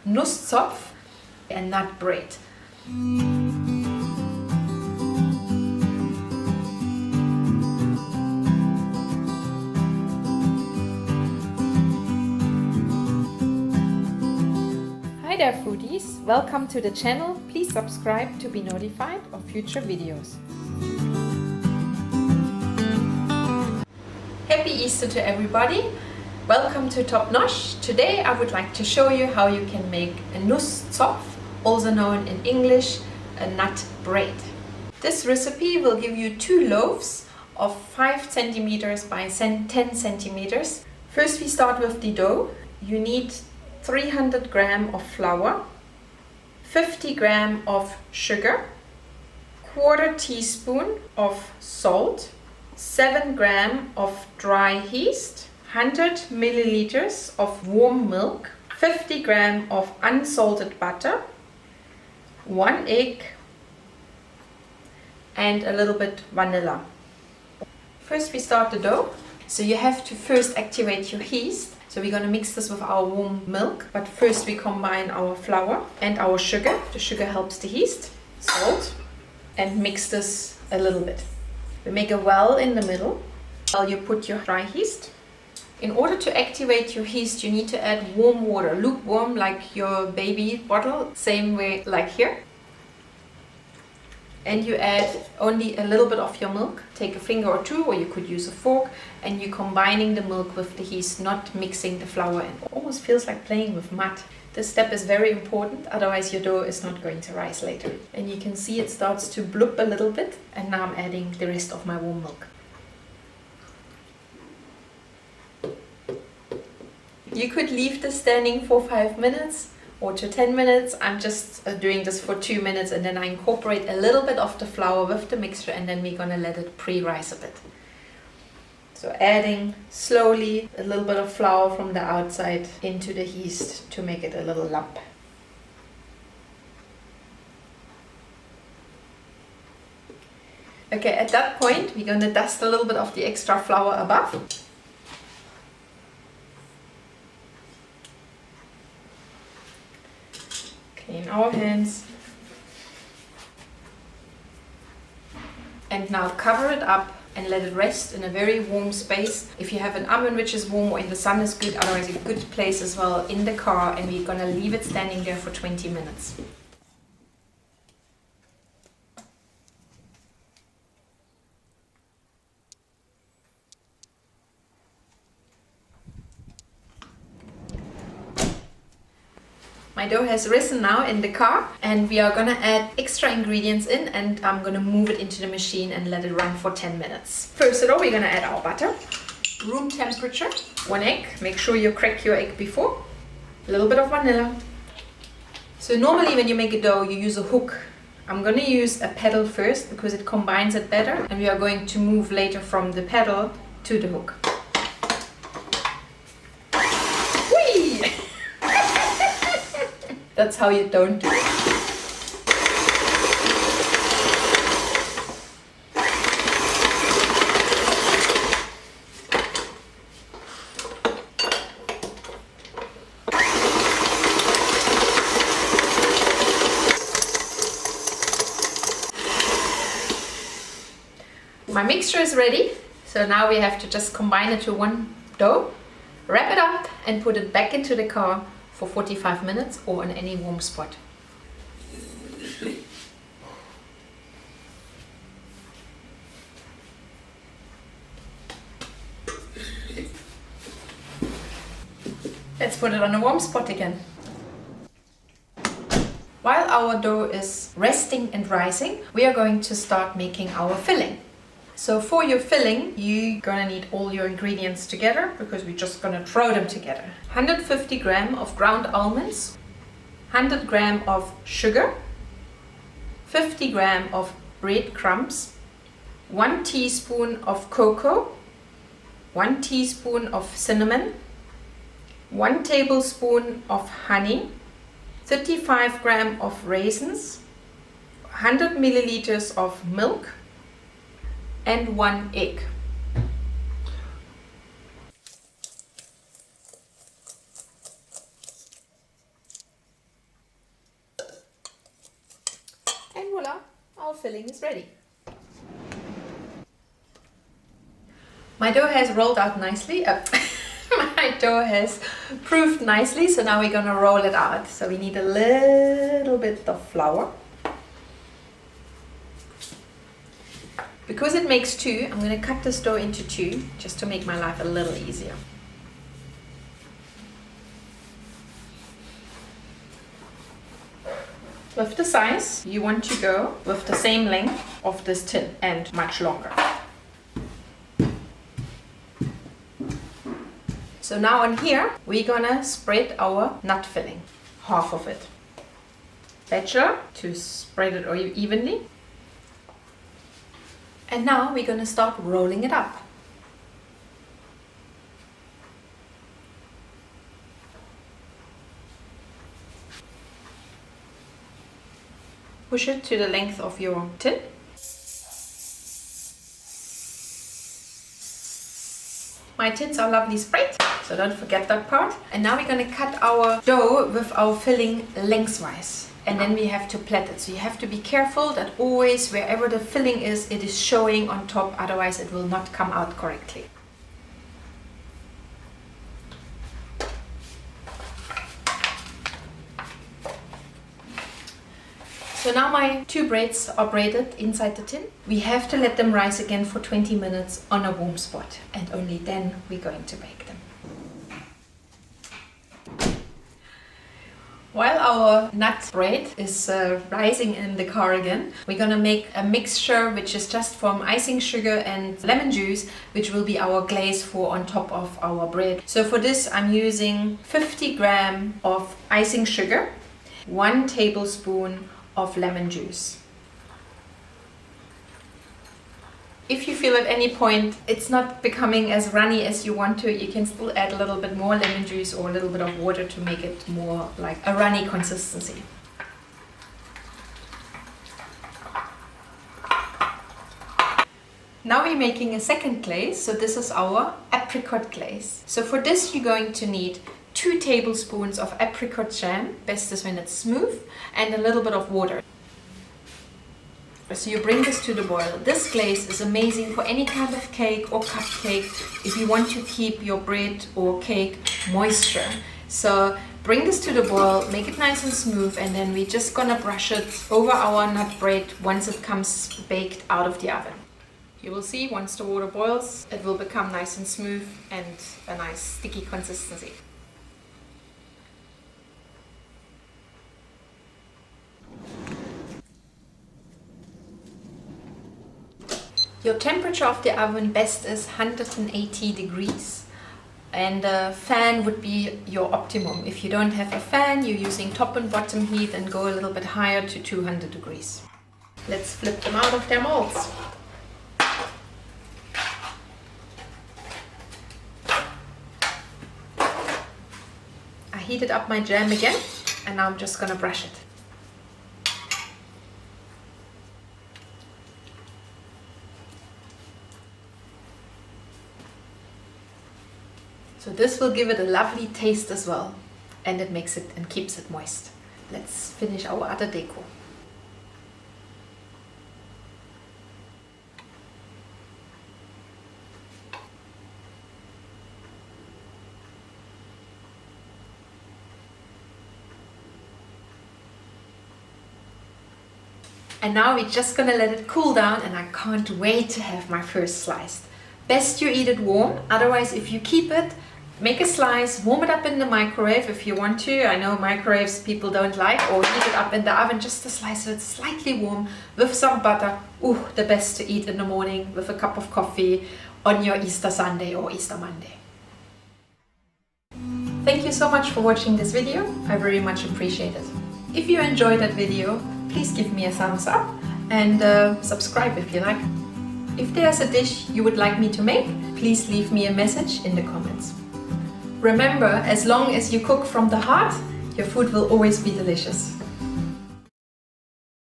Nusszopf and nut bread. Hi there foodies, welcome to the channel. Please subscribe to be notified of future videos. Happy Easter to everybody! Welcome to Top Nosh. Today I would like to show you how you can make a Nusszopf, also known in English a nut bread. This recipe will give you 2 loaves of 5 centimeters by 10 centimeters. First we start with the dough. You need 300 grams of flour, 50 grams of sugar, 1/4 teaspoon of salt, 7 grams of dry yeast, 100 milliliters of warm milk, 50 grams of unsalted butter, 1 egg and a little bit vanilla. First we start the dough. So you have to first activate your yeast. So we're going to mix this with our warm milk, but first we combine our flour and our sugar. The sugar helps the yeast, salt, and mix this a little bit. We make a well in the middle while you put your dry yeast. In order to activate your yeast, you need to add warm water, lukewarm, like your baby bottle, same way like here. And you add only a little bit of your milk. Take a finger or 2, or you could use a fork, and you're combining the milk with the yeast, not mixing the flour in. It almost feels like playing with mud. This step is very important, otherwise your dough is not going to rise later. And you can see it starts to bloop a little bit, and now I'm adding the rest of my warm milk. You could leave this standing for 5 minutes or to 10 minutes. I'm just doing this for 2 minutes, and then I incorporate a little bit of the flour with the mixture, and then we're gonna let it pre-rise a bit. So adding slowly a little bit of flour from the outside into the yeast to make it a little lump. Okay, at that point we're gonna dust a little bit of the extra flour above. Clean our hands. And now cover it up and let it rest in a very warm space. If you have an oven which is warm or in the sun is good, otherwise a good place as well in the car, and we're gonna leave it standing there for 20 minutes. My dough has risen now in the car, and we are gonna add extra ingredients in, and I'm gonna move it into the machine and let it run for 10 minutes. First of all, we're gonna add our butter, room temperature, 1 egg, make sure you crack your egg before, a little bit of vanilla. So normally when you make a dough, you use a hook. I'm gonna use a paddle first because it combines it better, and we are going to move later from the paddle to the hook. That's how you don't do it. My mixture is ready, so now we have to just combine it to one dough, wrap it up and put it back into the car for 45 minutes or in any warm spot. Let's put it on a warm spot again. While our dough is resting and rising, we are going to start making our filling. So for your filling, you're gonna need all your ingredients together because we're just gonna throw them together. 150 grams of ground almonds, 100 grams of sugar, 50 grams of breadcrumbs, 1 teaspoon of cocoa, 1 teaspoon of cinnamon, 1 tablespoon of honey, 35 grams of raisins, 100 milliliters of milk, and 1 egg. our filling is ready. My dough has rolled out nicely. My dough has proofed nicely, so now we're gonna roll it out. So we need a little bit of flour. Because it makes two, I'm gonna cut this dough into two, just to make my life a little easier. With the size, you want to go with the same length of this tin and much longer. So now on here, we're gonna spread our nut filling, half of it. Spatula to spread it evenly. And now we're gonna start rolling it up. Push it to the length of your tin. My tins are lovely spread, so don't forget that part. And now we're going to cut our dough with our filling lengthwise. And then we have to plait it. So you have to be careful that always, wherever the filling is, it is showing on top, otherwise it will not come out correctly. So now my two braids are braided inside the tin. We have to let them rise again for 20 minutes on a warm spot, and only then we're going to bake them. While our nut braid is rising in the car again, we're gonna make a mixture which is just from icing sugar and lemon juice, which will be our glaze for on top of our bread. So for this I'm using 50 grams of icing sugar, 1 tablespoon of lemon juice. If you feel at any point it's not becoming as runny as you want to, you can still add a little bit more lemon juice or a little bit of water to make it more like a runny consistency. Now we're making a second glaze, so this is our apricot glaze. So for this you're going to need 2 tablespoons of apricot jam, best is when it's smooth, and a little bit of water. So you bring this to the boil. This glaze is amazing for any kind of cake or cupcake if you want to keep your bread or cake moisture. So bring this to the boil, make it nice and smooth, and then we're just gonna brush it over our nut bread once it comes baked out of the oven. You will see once the water boils, it will become nice and smooth and a nice sticky consistency. Your temperature of the oven best is 180 degrees, and a fan would be your optimum. If you don't have a fan, you're using top and bottom heat, and go a little bit higher to 200 degrees. Let's flip them out of their molds. I heated up my jam again, and now I'm just gonna brush it. So this will give it a lovely taste as well, and it makes it and keeps it moist. Let's finish our other decor. And now we're just gonna let it cool down, and I can't wait to have my first slice. Best you eat it warm, otherwise if you keep it, make a slice, warm it up in the microwave if you want to. I know microwaves people don't like, or heat it up in the oven just a slice so it's slightly warm with some butter. Ooh, the best to eat in the morning with a cup of coffee on your Easter Sunday or Easter Monday. Thank you so much for watching this video. I very much appreciate it. If you enjoyed that video, please give me a thumbs up and subscribe if you like. If there's a dish you would like me to make, please leave me a message in the comments. Remember, as long as you cook from the heart, your food will always be delicious.